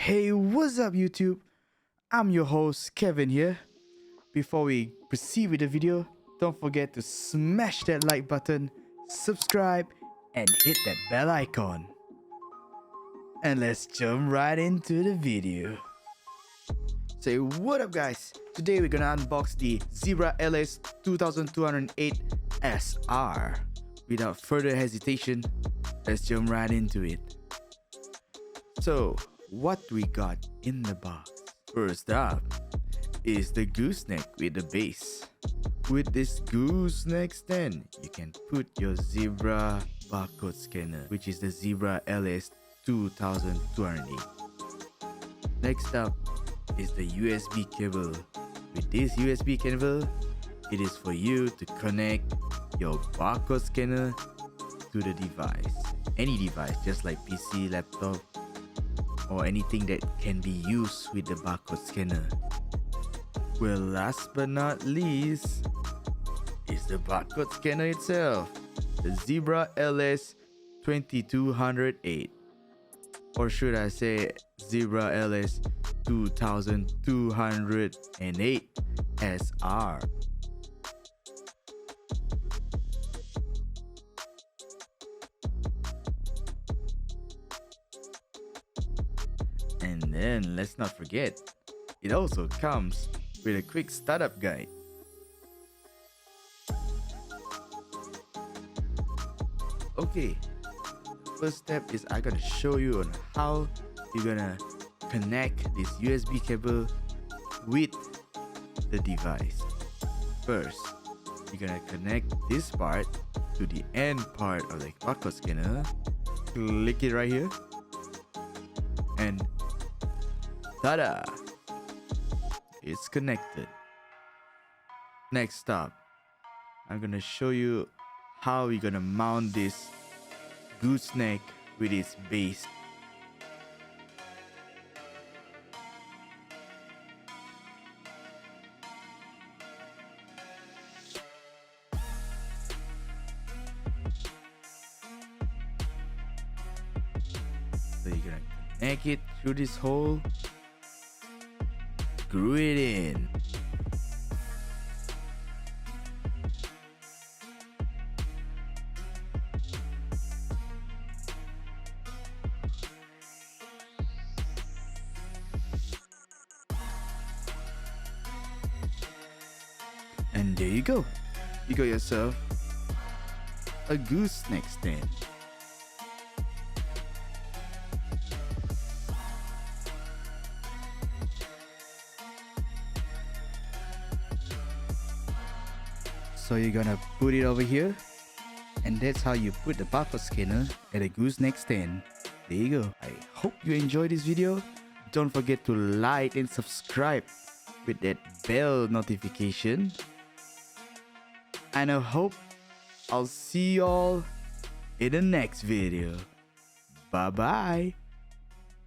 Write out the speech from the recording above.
Hey, what's up YouTube? I'm your host Kevin here. Before we proceed with the video, don't forget to smash that like button, subscribe, and hit that bell icon. And let's jump right into the video. Say what up guys, today we're gonna unbox the Zebra LS2208SR. Without further hesitation, let's jump right into it. So, what we got in the box? First up is the gooseneck with the base. With this gooseneck stand, you can put your Zebra barcode scanner, which is the Zebra LS2208. Next up is the USB cable. With this USB cable, it is for you to connect your barcode scanner to the device. Any device, just like PC, laptop, or anything that can be used with the barcode scanner. Well, last but not least is the barcode scanner itself, the Zebra LS2208, or should I say Zebra LS2208SR. And then let's not forget, it also comes with a quick startup guide. Okay, first step is I'm gonna show you on how you're gonna connect this USB cable with the device. First, you're gonna connect this part to the end part of the barcode scanner. Click it right here, and ta-da! It's connected. Next up, I'm gonna show you how we're gonna mount this gooseneck with its base. So you're gonna connect it through this hole, screw it in. And there you go. You got yourself a gooseneck stand. So you're gonna put it over here, and that's how you put the barcode scanner at a gooseneck stand. There you go. I hope you enjoyed this video. Don't forget to like and subscribe with that bell notification. And I hope I'll see y'all in the next video. Bye bye.